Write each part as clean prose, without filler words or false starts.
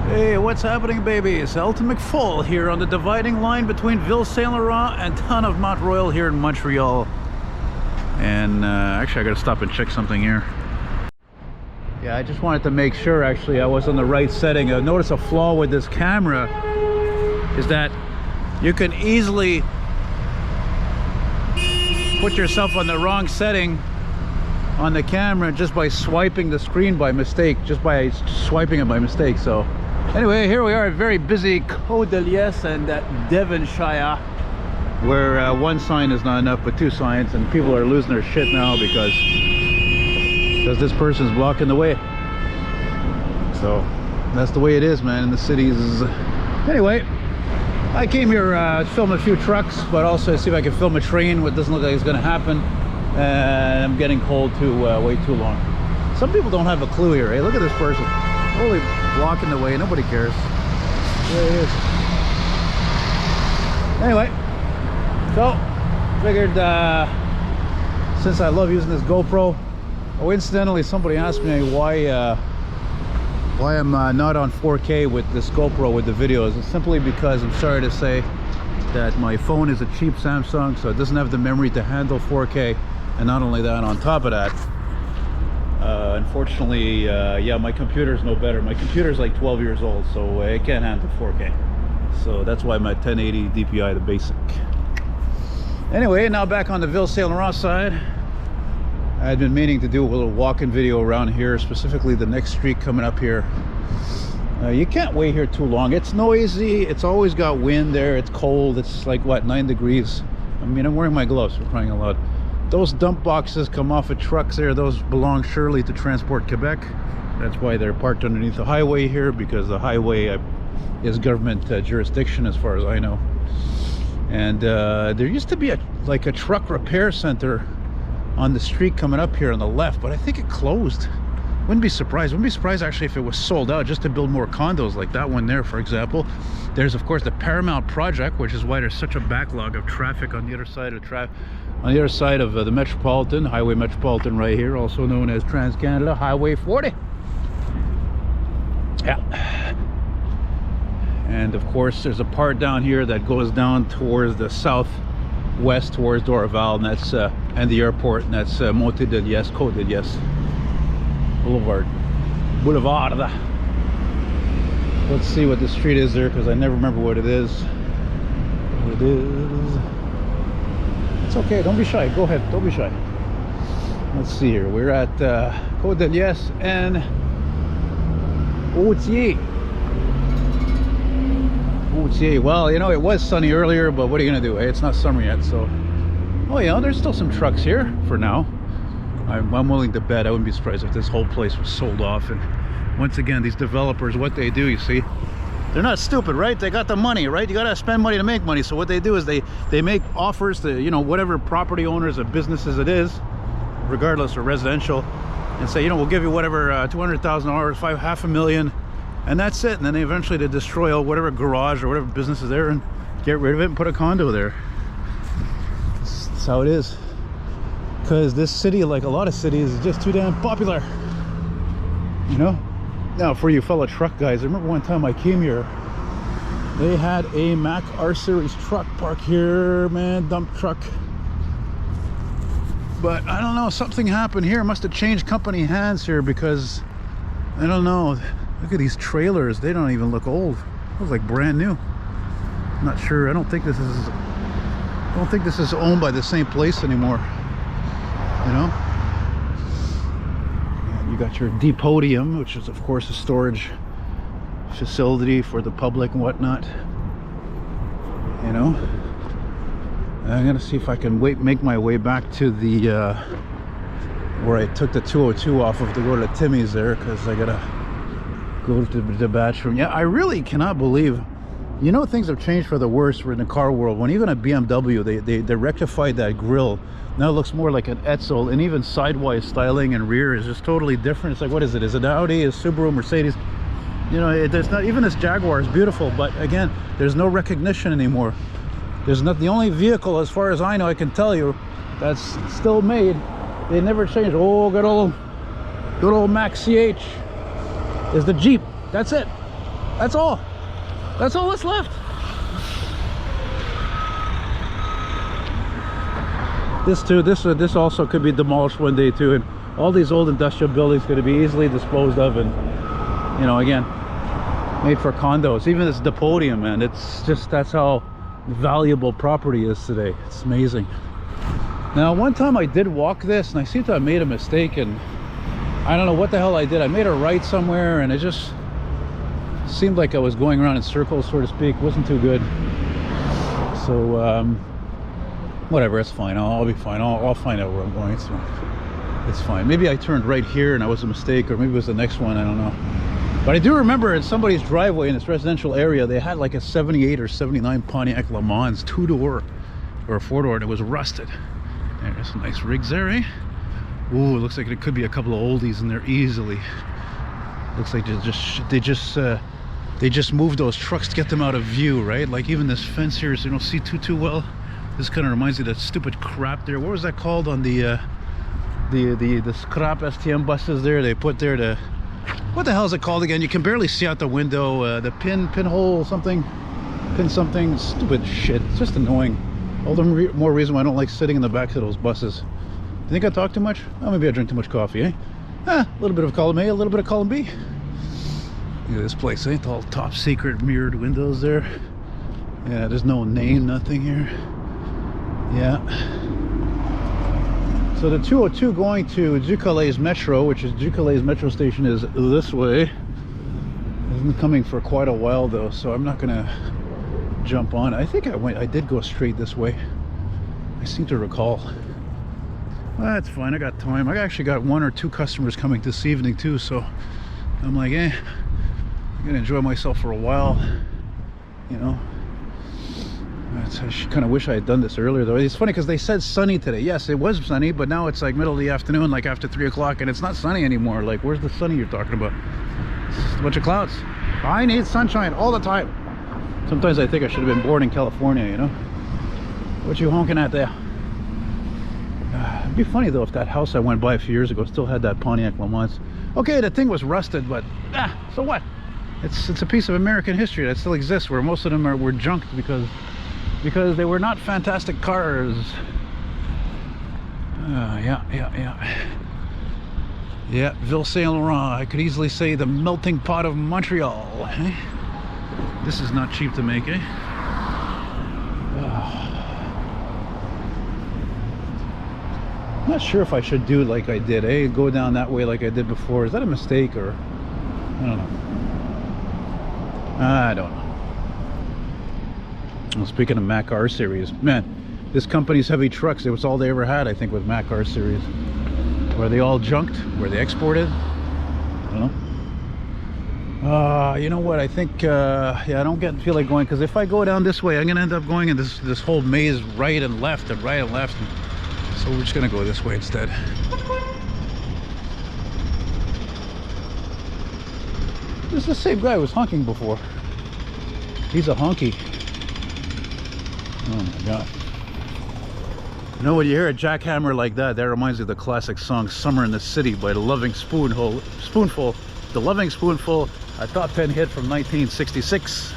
Hey, what's happening, baby? It's Elton McFall here on the dividing line between Ville, Saint Laurent and town of Montreal here in Montreal. And actually I gotta stop and check something here. Yeah, I just wanted to make sure actually I was on the right setting. I noticed a flaw with this camera is that you can easily put yourself on the wrong setting on the camera just by swiping the screen by mistake, just by swiping it by mistake. So anyway, here we are, a very busy Côte de Liesse and Devonshire, where one sign is not enough but two signs, and people are losing their shit now because this person's blocking the way. So that's the way it is, man, in the cities. Anyway, I came here to film a few trucks, but also see if I can film a train. What doesn't look like it's going to happen, and I'm getting cold to wait too long. Some people don't have a clue here. Hey, look at this person, totally blocking the way. Nobody cares. There he is. Anyway, so figured since I love using this GoPro. Oh, incidentally, somebody asked me why I'm not on 4K with this GoPro with the videos. It's simply because I'm sorry to say that my phone is a cheap Samsung, so it doesn't have the memory to handle 4K. And not only that, on top of that, unfortunately, yeah, my computer's no better. My computer's like 12 years old, so it can't handle 4K. So that's why I'm at 1080 DPI, the basic. Anyway, now back on the Ville Saint Laurent side. I'd been meaning to do a little walking video around here, specifically the next street coming up here. You can't wait here too long. It's noisy, it's always got wind there, it's cold, it's like what, 9 degrees. I mean, I'm wearing my gloves for crying out loud. Those dump boxes come off of trucks there. Those belong surely to Transport Quebec. That's why they're parked underneath the highway here, because the highway is government jurisdiction as far as I know. And there used to be like a truck repair center on the street coming up here on the left, but I think it closed. Wouldn't be surprised actually if it was sold out just to build more condos like that one there, for example. There's of course the Paramount project, which is why there's such a backlog of traffic on the other side of the Metropolitan Highway Metropolitan right here, also known as Trans-Canada Highway 40. Yeah. And of course there's a part down here that goes down towards the southwest towards Dorval, and that's and the airport, and that's Côte de Liesse Boulevard. Let's see what the street is there, because I never remember what it is. It's okay, don't be shy, go ahead, don't be shy. Let's see here, we're at Côte de Liesse and Outier. Well, you know, it was sunny earlier, but what are you gonna do? Hey, it's not summer yet, so. Oh yeah, there's still some trucks here for now. I'm willing to bet I wouldn't be surprised if this whole place was sold off. And once again, these developers, what they do, you see, they're not stupid, right? They got the money, right? You gotta spend money to make money. So what they do is they make offers to, you know, whatever property owners of businesses it is, regardless of residential, and say, you know, we'll give you whatever, $200,000, $500,000, and that's it. And then they destroy whatever garage or whatever business is there and get rid of it and put a condo there. That's how it is. Because this city, like a lot of cities, is just too damn popular, you know. Now for you fellow truck guys, I remember one time I came here, they had a Mack R Series truck parked here, man, dump truck. But I don't know, something happened here. Must have changed company hands here, because I don't know, look at these trailers, they don't even look old. It was like brand new. I'm not sure. I don't think this is owned by the same place anymore, you know. And you got your depodium, which is of course a storage facility for the public and whatnot, you know. And I'm gonna see if I can make my way back to the where I took the 202 off of to go to Timmy's there, because I gotta go to the bathroom. Yeah, I really cannot believe, you know, things have changed for the worse in the car world. When even a BMW, they rectified that grille. Now it looks more like an Etzel, and even sidewise styling and rear is just totally different. It's like, what is it? Is it Audi? Is Subaru? Mercedes? You know, there's not even this Jaguar is beautiful, but again, there's no recognition anymore. There's not, the only vehicle, as far as I know, I can tell you, that's still made. They never changed. Oh, good old Max CH is the Jeep. That's it. That's all. That's all that's left. This too, this also could be demolished one day too, and all these old industrial buildings going to be easily disposed of, and you know, again, made for condos. Even this Depodium, man, it's just, that's how valuable property is today. It's amazing. Now, one time I did walk this, and I seem to have made a mistake, and I don't know what the hell I did. I made a right somewhere, and it just seemed like I was going around in circles, so to speak. It wasn't too good. So whatever, it's fine. I'll be fine. I'll find out where I'm going, so it's fine. Maybe I turned right here and I was a mistake, or maybe it was the next one, I don't know. But I do remember in somebody's driveway in this residential area, they had like a 78 or 79 Pontiac Le Mans 2-door or a 4-door, and it was rusted. There's some nice rigs there, eh? Ooh, it looks like it could be a couple of oldies in there easily. Looks like they just moved those trucks to get them out of view, right? Like even this fence here, so you don't see too well. This kind of reminds me of that stupid crap there. What was that called on the scrap STM buses there? They put there to, what the hell is it called again? You can barely see out the window. The pinhole something, pin something. Stupid shit. It's just annoying. All the more reason why I don't like sitting in the back of those buses. You think I talk too much? Oh, maybe I drink too much coffee, eh? A little bit of column A, a little bit of column B. Look at this place, eh? It's all top secret mirrored windows there. Yeah, there's no name, nothing here. Yeah. So the 202 going to Ducalaise Metro, which is Ducalaise Metro station, is this way. It's been coming for quite a while though, so I'm not gonna jump on. I think I did go straight this way. I seem to recall. Well, that's fine, I got time. I actually got 1 or 2 customers coming this evening too, so I'm like, I'm gonna enjoy myself for a while, you know. I kind of wish I had done this earlier though. It's funny because they said sunny today. Yes, it was sunny, but now it's like middle of the afternoon, like after 3 o'clock, and it's not sunny anymore. Like, where's the sunny you're talking about? It's just a bunch of clouds. I need sunshine all the time. Sometimes I think I should have been born in California, you know. What you honking at there? It'd be funny though if that house I went by a few years ago still had that Pontiac Le Mans. Okay, the thing was rusted, but so what? It's a piece of American history that still exists, where most of them were junked because they were not fantastic cars. Yeah, Ville Saint Laurent. I could easily say the melting pot of Montreal, eh? This is not cheap to make, eh? I'm not sure if I should do like I did, eh? Go down that way like I did before. Is that a mistake, or I don't know. I don't know. Well, speaking of Mac R series, man, this company's heavy trucks, it was all they ever had, I think, with Mac R series. Were they all junked? Were they exported? I don't know. You know what? I think, yeah, I don't feel like going, because if I go down this way, I'm gonna end up going in this whole maze right and left and right and left. So we're just gonna go this way instead. This is the same guy who was honking before. He's a honky. Oh my god. You know, when you hear a jackhammer like that, that reminds me of the classic song Summer in the City by The Loving Spoonful. The Loving Spoonful, a top 10 hit from 1966.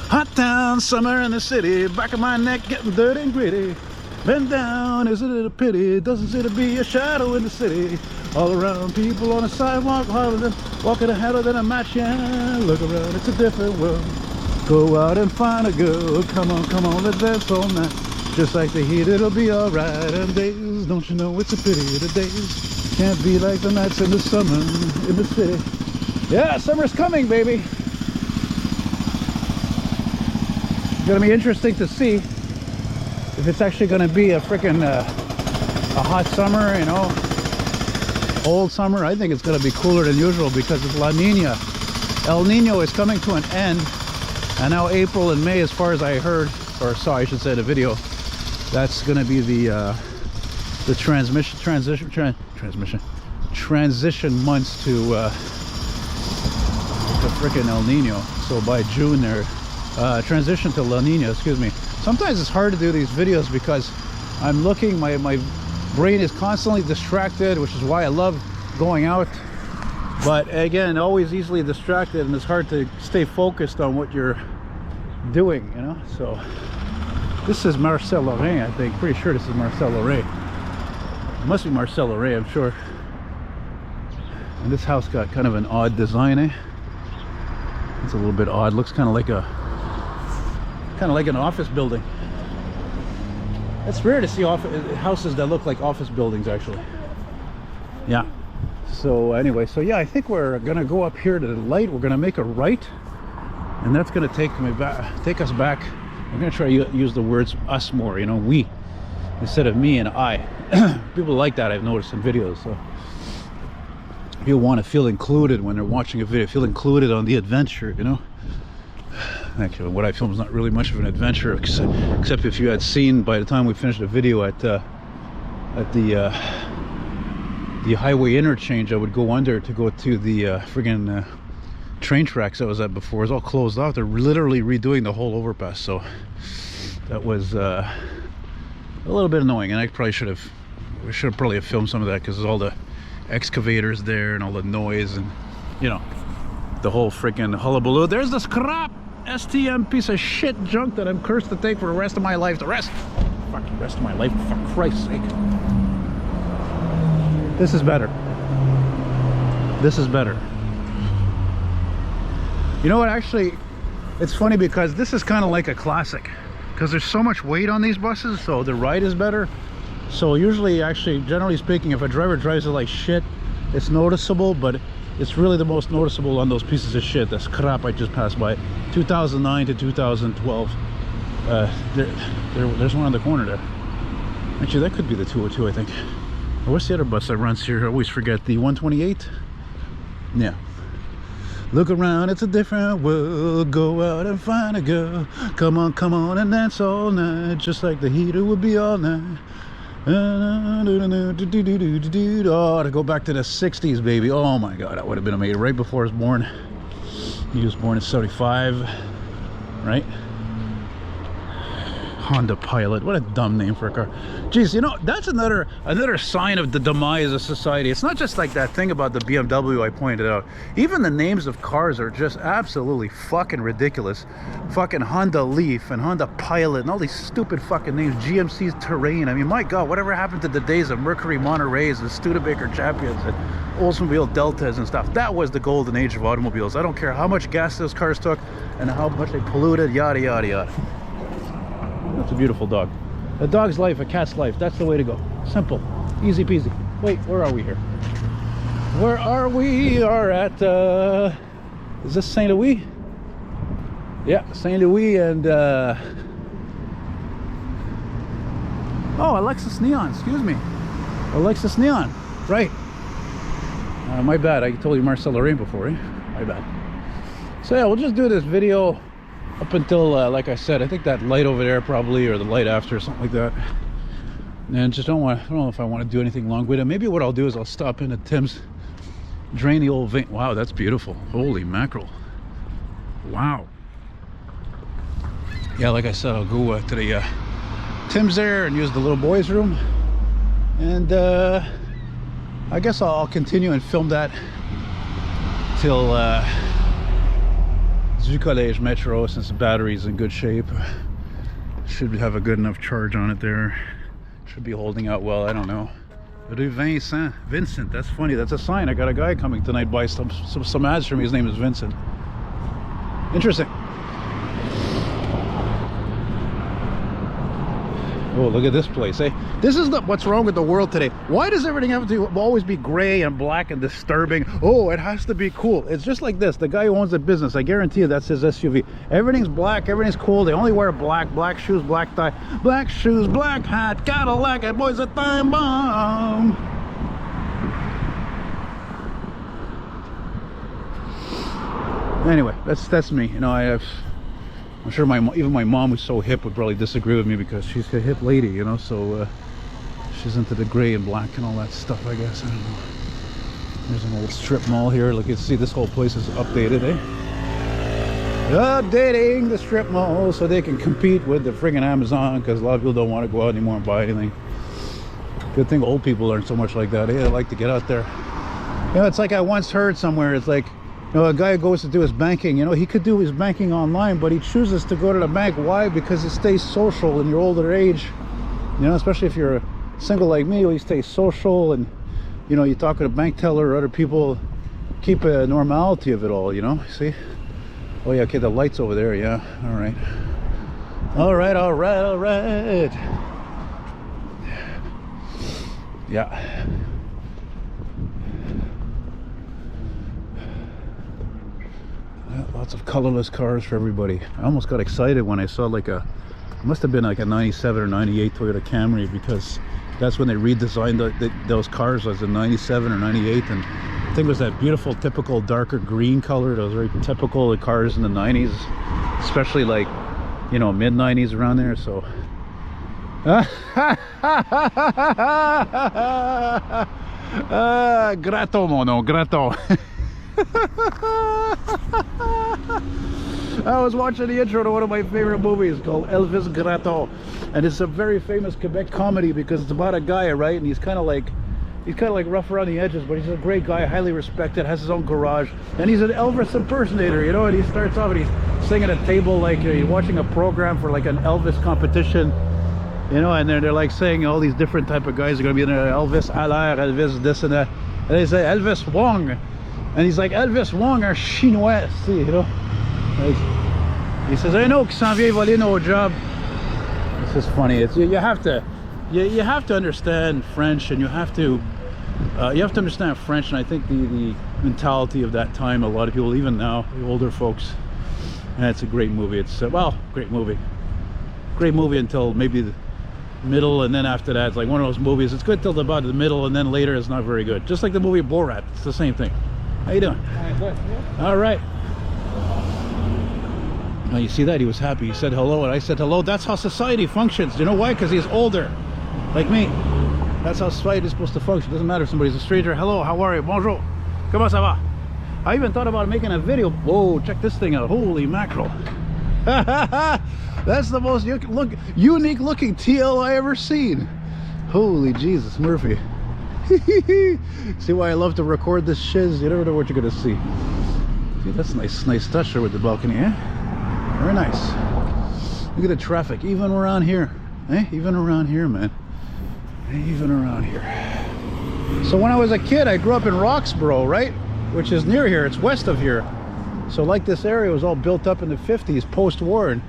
Hot town, summer in the city, back of my neck getting dirty and gritty. Bend down, isn't it a pity? Doesn't seem to be a shadow in the city. All around, people on the sidewalk, walking ahead of a match, yeah. Look around, it's a different world. Go out and find a girl. Come on, let's dance all night. Just like the heat, it'll be alright. And days, don't you know it's a pity. The days can't be like the nights in the summer in the city. Yeah, summer's coming, baby. It's gonna be interesting to see if it's actually gonna be a freaking a hot summer, you know, old summer. I think it's gonna be cooler than usual because it's La Nina. El Nino is coming to an end. And now April and May, as far as I heard, or saw, I should say, the video, that's going to be the transition months to frickin' El Nino. So by June they're transition to La Nina, excuse me. Sometimes it's hard to do these videos because I'm looking, my brain is constantly distracted, which is why I love going out But again, always easily distracted, and it's hard to stay focused on what you're doing, you know. So this is Marcel Laurent, I think. Pretty sure this is Marcel Laurent. It must be Marcel Laurent, I'm sure. And this house got kind of an odd design, eh? It's a little bit odd. Looks kind of like an office building. It's rare to see houses that look like office buildings, actually. Yeah. So anyway, so yeah, I think we're gonna go up here to the light. We're gonna make a right, and that's gonna take us back. I'm gonna try to use the words us more, you know, we, instead of me and I. People like that, I've noticed in videos. So people want to feel included when they're watching a video, feel included on the adventure, you know. Actually, what I film is not really much of an adventure, except if you had seen by the time we finished the video at the highway interchange. I would go under to go to the friggin' train tracks I was at before. It was all closed off. They're literally redoing the whole overpass, so that was a little bit annoying. And we should have probably filmed some of that, because there's all the excavators there and all the noise and, you know, the whole freaking hullabaloo. There's this crap STM piece of shit junk that I'm cursed to take for the rest of my life. The rest of my life, for Christ's sake. This is better. This is better. You know what, actually, it's funny because this is kind of like a classic, because there's so much weight on these buses, so the ride is better. So usually, actually, generally speaking, if a driver drives it like shit, it's noticeable, but it's really the most noticeable on those pieces of shit. That's crap I just passed by. 2009 to 2012. There's one on the corner there. Actually, that could be the 202, I think. Or what's the other bus that runs here? I always forget. The 128? Yeah. Look around, it's a different world. Go out and find a girl. Come on and dance all night. Just like the heater would be all night. Oh, to go back to the 60s, baby. Oh my god, that would have been amazing. Right before I was born. He was born in 75, right? Honda Pilot. What a dumb name for a car. Jeez, you know, that's another sign of the demise of society. It's not just like that thing about the BMW I pointed out. Even the names of cars are just absolutely fucking ridiculous. Fucking Honda Leaf and Honda Pilot and all these stupid fucking names. GMC's Terrain. I mean, my god, whatever happened to the days of Mercury Monterey's and Studebaker Champions and Oldsmobile Deltas and stuff? That was the golden age of automobiles. I don't care how much gas those cars took and how much they polluted, yada yada yada. That's a beautiful dog. A dog's life, a cat's life. That's the way to go. Simple, easy peasy. Wait, where are we here? Where are we? We are at is this Saint Louis? Yeah, Saint Louis and oh, Alexis Neon, excuse me. Alexis Neon, right. My bad, I told you Marcel Laurent before, eh? My bad. So yeah, we'll just do this video up until like I said, I think that light over there probably, or the light after, or something like that. And just I don't know if I want to do anything long with it. Maybe what I'll do is I'll stop in at Tim's, drain the old vein. Wow, that's beautiful. Holy mackerel. Wow. Yeah, like I said, I'll go to the Tim's there and use the little boys room, and I guess I'll continue and film that till Du Collège Metro, since the battery's in good shape. Should have a good enough charge on it there. Should be holding out well, I don't know. Rue Vincent, that's funny, that's a sign. I got a guy coming tonight, buy some ads for me. His name is Vincent. Interesting. Oh, look at this place, eh? This is what's wrong with the world today. Why does everything have to always be gray and black and disturbing? Oh, it has to be cool. It's just like this. The guy who owns the business, I guarantee you that's his SUV. Everything's black, everything's cool. They only wear black shoes, black tie, black shoes, black hat. Gotta like it, boys, a time bomb. Anyway, that's me. You know, I'm sure even my mom, who's so hip, would probably disagree with me because she's a hip lady, you know, so she's into the gray and black and all that stuff, I guess. I don't know. There's an old strip mall here. Look, you see this whole place is updated, eh? Updating the strip mall so they can compete with the friggin' Amazon, because a lot of people don't want to go out anymore and buy anything. Good thing old people aren't so much like that. They like to get out there, You know, it's like I once heard somewhere, it's like, you know, a guy goes to do his banking, you know, he could do his banking online, but he chooses to go to the bank. Why? Because it stays social in your older age. You know, especially if you're single like me, you stay social, and you know, you talk to a bank teller or other people, keep a normality of it all, you know. See? Oh yeah, okay, the light's over there, yeah. All right. All right, all right, all right. Yeah. Lots of colorless cars for everybody. I almost got excited when I saw like a, it must have been like a 97 or 98 Toyota Camry, because that's when they redesigned those cars, as a 97 or 98, and I think it was that beautiful typical darker green color that was very typical of cars in the 90s, especially like, you know, mid 90s around there. So grato mono, grato. I was watching the intro to one of my favorite movies called Elvis Grato, and it's a very famous Quebec comedy because it's about a guy, right? And he's kind of like rough around the edges, but he's a great guy, highly respected, has his own garage, and he's an Elvis impersonator, you know. And he starts off and he's singing at a table like you're watching a program for like an Elvis competition, you know, and they're like saying all these different type of guys are going to be in there, Elvis Allaire, Elvis this and that, and they say Elvis Wong, and he's like, Elvis Wong are Chinois, see, you know. He says, I know, qui s'en vient voler nos job. It's just funny. It's you have to understand French, and you have to understand French, and I think the mentality of that time, a lot of people, even now, the older folks, and it's a great movie. It's well, great movie until maybe the middle, and then after that it's like one of those movies, it's good till about the middle, and then later it's not very good. Just like the movie Borat, it's the same thing. How you doing? All right. Now you see that he was happy. He said hello, and I said hello. That's how society functions. You know why? Because he's older, like me. That's how society is supposed to function. Doesn't matter if somebody's a stranger. Hello, how are you? Bonjour. Comment ça va? I even thought about making a video. Whoa, check this thing out. Holy mackerel. That's the most unique looking TL I ever seen. Holy Jesus, Murphy. See why I love to record this shiz? You never know what you're gonna see. See, that's nice touch there with the balcony, eh? Very nice. Look at the traffic, even around here, eh? Even around here, man. Even around here. So when I was a kid, I grew up in Roxborough, right? Which is near here. It's west of here. So like this area was all built up in the 50s, post-war. And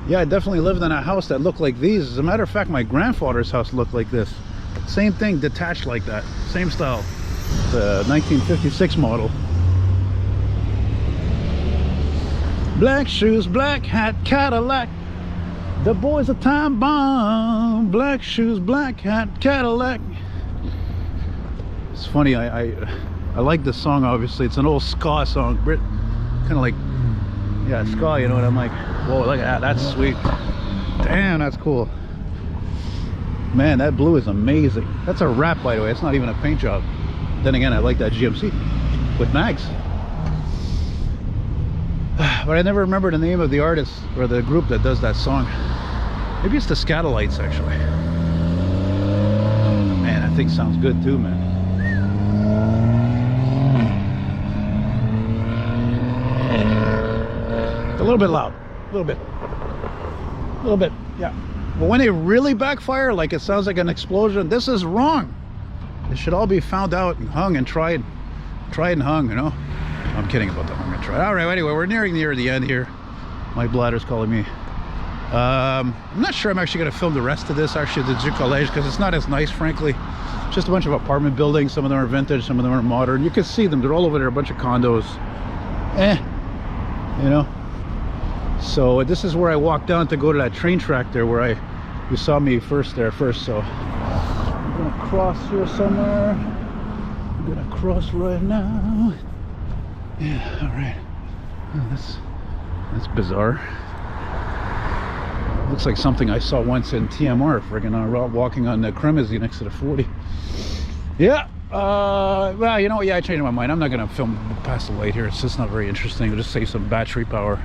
yeah, I definitely lived in a house that looked like these. As a matter of fact, my grandfather's house looked like this. Same thing, detached like that. Same style. It's a 1956 model. Black shoes, black hat, Cadillac. The boy's a time bomb. Black shoes, black hat, Cadillac. It's funny, I like this song, obviously. It's an old ska song. Kind of like, yeah, ska, you know, and I'm like, whoa, look at that, that's sweet. Damn, that's cool. Man, that blue is amazing. That's a wrap, by the way. It's not even a paint job. Then again, I like that GMC with mags. But I never remember the name of the artist or the group that does that song. Maybe it's the Scatolites, actually. Man, that thing sounds good too, man. It's a little bit loud. A little bit, yeah. But when they really backfire, like it sounds like an explosion, this is wrong. It should all be found out and hung and tried and hung, you know. I'm kidding about the hung and tried. All right, anyway, we're nearing near the end here. My bladder's calling me. I'm not sure I'm actually going to film the rest of this, actually, the Du Collège, because it's not as nice, frankly. Just a bunch of apartment buildings. Some of them are vintage, some of them are modern. You can see them. They're all over there, a bunch of condos. You know. So this is where I walked down to go to that train track there where you saw me first. So I'm gonna cross here somewhere. I'm gonna cross right now. Yeah, all right. Oh, that's bizarre. Looks like something I saw once in TMR, friggin' walking on the Cremazy next to the 40. Yeah. Well, you know, yeah, I changed my mind. I'm not gonna film past the light here. It's just not very interesting. It'll just save some battery power.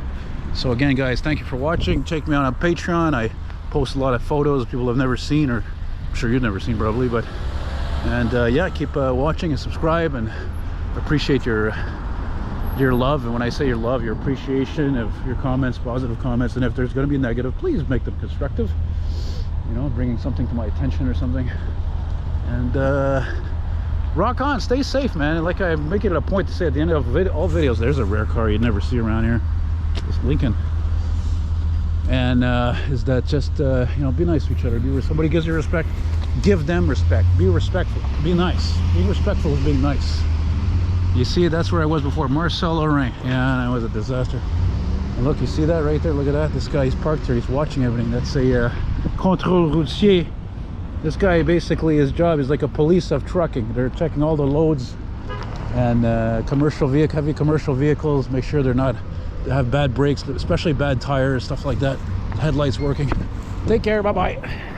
So again, guys, thank you for watching. Check me out on Patreon. I post a lot of photos people have never seen, or I'm sure you've never seen probably, but yeah, keep watching and subscribe, and appreciate your love, and when I say your love, your appreciation of your comments, positive comments, and if there's going to be negative, please make them constructive, you know, bringing something to my attention or something. And rock on, stay safe, man. And like I make it a point to say at the end of all videos, there's a rare car you'd never see around here, this Lincoln. And is that just you know, be nice to each other. When somebody gives you respect, give them respect. Be respectful, be nice. Being respectful is being nice. You see, that's where I was before, Montreal, Laurent. Yeah, that was a disaster. And look, you see that right there? Look at that. This guy, he's parked here, he's watching everything. That's a contrôle routier. This guy, basically, his job is like a police of trucking. They're checking all the loads and heavy commercial vehicles, make sure they have bad brakes, especially bad tires, stuff like that. Headlights working. Take care, bye-bye.